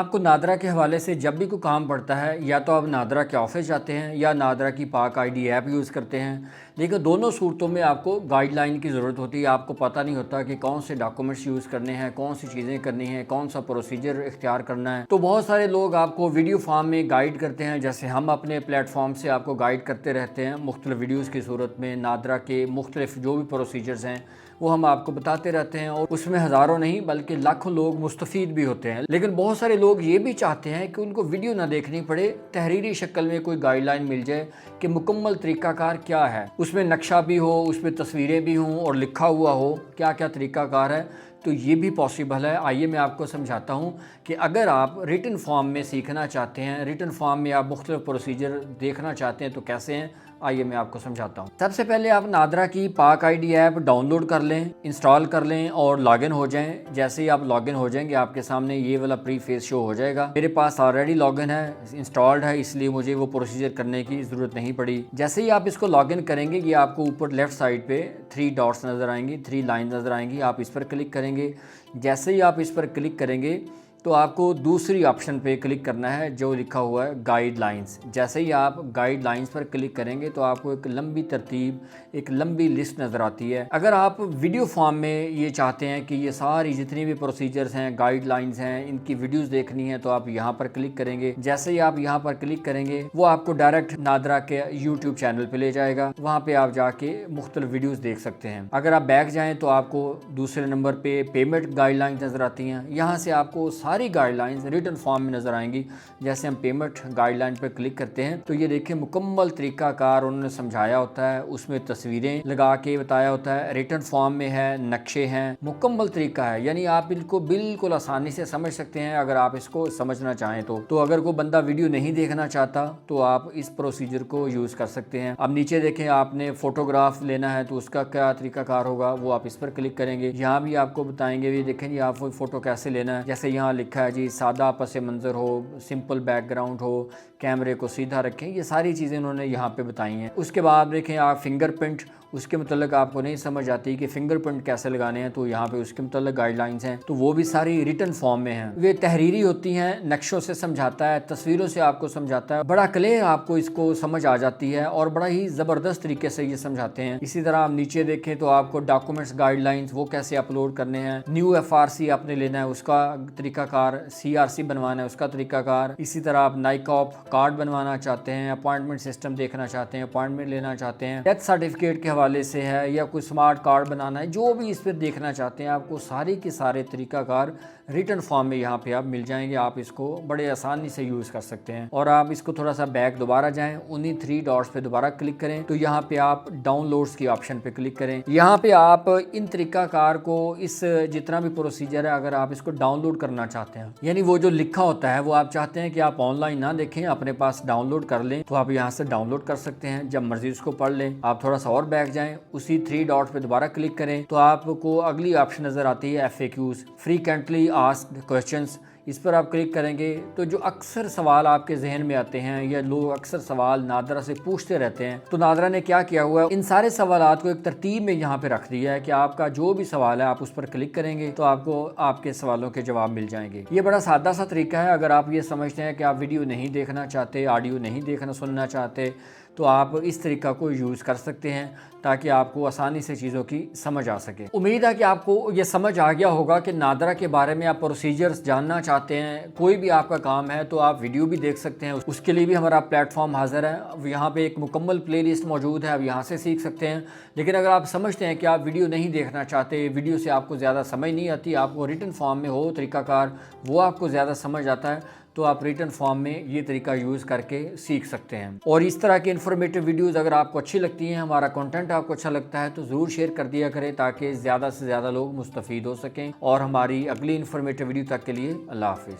आपको नादरा के हवाले से जब भी कोई काम पड़ता है, या तो आप नादरा के ऑफिस जाते हैं या नादरा की पाक आईडी ऐप यूज़ करते हैं। लेकिन दोनों सूरतों में आपको गाइडलाइन की ज़रूरत होती है। आपको पता नहीं होता कि कौन से डॉक्यूमेंट्स यूज़ करने हैं, कौन सी चीज़ें करनी हैं, कौन सा प्रोसीजर इख्तियार करना है। तो बहुत सारे लोग आपको वीडियो फॉर्म में गाइड करते हैं, जैसे हम अपने प्लेटफॉर्म से आपको गाइड करते रहते हैं मुख्तलिफ वीडियोज़ की सूरत में। नादरा के मुख्तलिफ जो भी प्रोसीजर्स हैं वो हम आपको बताते रहते हैं, और उसमें हज़ारों नहीं बल्कि लाखों लोग मुस्तफ़ीद भी होते हैं। लेकिन बहुत सारे लोग ये भी चाहते हैं कि उनको वीडियो ना देखनी पड़े, तहरीरी शक्ल में कोई गाइडलाइन मिल जाए कि मुकम्मल तरीक़ाकार क्या है, उसमें नक्शा भी हो, उसमें तस्वीरें भी हों और लिखा हुआ हो क्या क्या तरीक़ाकार है। तो ये भी पॉसिबल है। आइए मैं आपको समझाता हूँ कि अगर आप रिटन फॉर्म में सीखना चाहते हैं, रिटन फॉर्म में आप मुख्तलिफ प्रोसीजर देखना चाहते हैं तो कैसे हैं, आइए मैं आपको समझाता हूँ। सबसे पहले आप नादरा की पाक आईडी ऐप डाउनलोड कर लें, इंस्टॉल कर लें और लॉगिन हो जाएं। जैसे ही आप लॉगिन हो जाएंगे आपके सामने ये वाला प्री फेस शो हो जाएगा। मेरे पास ऑलरेडी लॉगिन है, इंस्टॉल्ड है, इसलिए मुझे वो प्रोसीजर करने की ज़रूरत नहीं पड़ी। जैसे ही आप इसको लॉगिन करेंगे ये आपको ऊपर लेफ़्ट साइड पे 3 डॉट्स नज़र आएंगी, 3 लाइन नज़र आएंगी। आप इस पर क्लिक करेंगे। जैसे ही आप इस पर क्लिक करेंगे तो आपको दूसरी ऑप्शन पे क्लिक करना है जो लिखा हुआ है गाइडलाइंस। जैसे ही आप गाइडलाइंस पर क्लिक करेंगे तो आपको एक लंबी तरतीब, एक लंबी लिस्ट नज़र आती है। अगर आप वीडियो फॉर्म में ये चाहते हैं कि ये सारी जितनी भी प्रोसीजर्स हैं, गाइडलाइंस हैं, इनकी वीडियोस देखनी है तो आप यहाँ पर क्लिक करेंगे। जैसे ही आप यहाँ पर क्लिक करेंगे वो आपको डायरेक्ट नादरा के यूट्यूब चैनल पर ले जाएगा। वहाँ पर आप जाके मुख्तलिफ वीडियोज़ देख सकते हैं। अगर आप बैक जाएँ तो आपको दूसरे नंबर पर पेमेंट गाइडलाइंस नज़र आती हैं। यहाँ से आपको सारी गाइडलाइंस रिटन फॉर्म में नज़र आएंगी। जैसे हम पेमेंट गाइडलाइन पर क्लिक करते हैं तो ये देखें मुकम्मल तरीक़ाकार उन्होंने समझाया होता है, उसमें तस्वीरें लगा के बताया होता है, रिटन फॉर्म में है, नक्शे हैं, मुकम्मल तरीका है। यानी आप इनको बिल्कुल आसानी से समझ सकते हैं अगर आप इसको समझना चाहें तो अगर कोई बंदा वीडियो नहीं देखना चाहता तो आप इस प्रोसीजर को यूज़ कर सकते हैं। अब नीचे देखें, आपने फ़ोटोग्राफ लेना है तो उसका क्या तरीक़ाकार होगा, वो आप इस पर क्लिक करेंगे। यहाँ भी आपको बताएंगे, भी देखें जी आप वो फ़ोटो कैसे लेना है। जैसे यहाँ लिखा है जी सादा पस मंज़र हो, सिंपल बैकग्राउंड हो, कैमरे को सीधा रखें, ये सारी चीज़ें उन्होंने यहाँ पे बताई हैं। उसके बाद देखें आप फिंगरप्रिंट, उसके मतलब आपको नहीं समझ आती कि फिंगरप्रिंट कैसे लगाने हैं तो यहाँ पे उसके मतलब गाइडलाइंस हैं, तो वो भी सारी रिटन फॉर्म में हैं। वे तहरीरी होती हैं, नक्शों से समझाता है, तस्वीरों से आपको समझाता है, बड़ा क्लियर आपको इसको समझ आ जाती है और बड़ा ही ज़बरदस्त तरीके से ये समझाते हैं। इसी तरह आप नीचे देखें तो आपको डॉक्यूमेंट्स गाइडलाइंस वो कैसे अपलोड करने हैं, न्यू FRC आपने लेना है उसका तरीकाकार, CRC बनवाना है उसका तरीकाकार। इसी तरह आप नाइकॉप कार्ड बनवाना चाहते हैं, अपॉइंटमेंट सिस्टम देखना चाहते हैं, अपॉइंटमेंट लेना चाहते हैं, डेथ सर्टिफिकेट के हवाले से है, या कोई स्मार्ट कार्ड बनाना है, जो भी इस पर देखना चाहते हैं आपको सारे के सारे तरीकाकार रिटन फॉर्म में यहाँ पे आप मिल जाएंगे। आप इसको बड़े आसानी से यूज़ कर सकते हैं। और आप इसको थोड़ा सा बैक दोबारा जाएं, उन्हीं 3 डॉट्स पे दोबारा क्लिक करें तो यहाँ पे आप डाउनलोड्स की ऑप्शन पे क्लिक करें। यहाँ पे आप इन तरीकाकार को, इस जितना भी प्रोसीजर है, अगर आप इसको डाउनलोड करना चाहते हैं, यानी वो जो लिखा होता है वो आप चाहते हैं कि आप ऑनलाइन ना देखें, अपने पास डाउनलोड कर लें, तो आप यहाँ से डाउनलोड कर सकते हैं, जब मर्जी उसको पढ़ लें। आप थोड़ा सा और बैक जाएं, उसी 3 डॉट्स पे दोबारा क्लिक करें तो आपको अगली ऑप्शन नज़र आती है FAQs, फ्रीक्वेंटली आस्क्ड क्वेश्चंस। इस पर आप क्लिक करेंगे तो जो अक्सर सवाल आपके जहन में आते हैं या लोग अक्सर सवाल नादरा से पूछते रहते हैं, तो नादरा ने क्या किया हुआ है, इन सारे सवालात को एक तरतीब में यहाँ पे रख दिया है कि आपका जो भी सवाल है आप उस पर क्लिक करेंगे तो आपको आपके सवालों के जवाब मिल जाएंगे। ये बड़ा सादा सा तरीका है। अगर आप ये समझते हैं कि आप वीडियो नहीं देखना चाहते, ऑडियो नहीं देखना सुनना चाहते, तो आप इस तरीका को यूज़ कर सकते हैं ताकि आपको आसानी से चीज़ों की समझ आ सके। उम्मीद है कि आपको ये समझ आ गया होगा कि नादरा के बारे में आप प्रोसीजर्स जानना चाहते हैं, कोई भी आपका काम है तो आप वीडियो भी देख सकते हैं, उसके लिए भी हमारा प्लेटफॉर्म हाजिर है। यहाँ पे एक मुकम्मल प्लेलिस्ट मौजूद है, आप यहाँ से सीख सकते हैं। लेकिन अगर आप समझते हैं कि आप वीडियो नहीं देखना चाहते, वीडियो से आपको ज़्यादा समझ नहीं आती, आपको रिटन फॉर्म में हो तरीकाकार वो आपको ज़्यादा समझ आता है, तो आप रिटन फॉर्म में ये तरीका यूज़ करके सीख सकते हैं। और इस तरह की इन्फॉर्मेटिव वीडियोस अगर आपको अच्छी लगती हैं, हमारा कंटेंट आपको अच्छा लगता है, तो ज़रूर शेयर कर दिया करें ताकि ज़्यादा से ज़्यादा लोग मुस्तफ़ीद हो सकें। और हमारी अगली इन्फॉर्मेटिव वीडियो तक के लिए अल्लाह हाफ़िज़।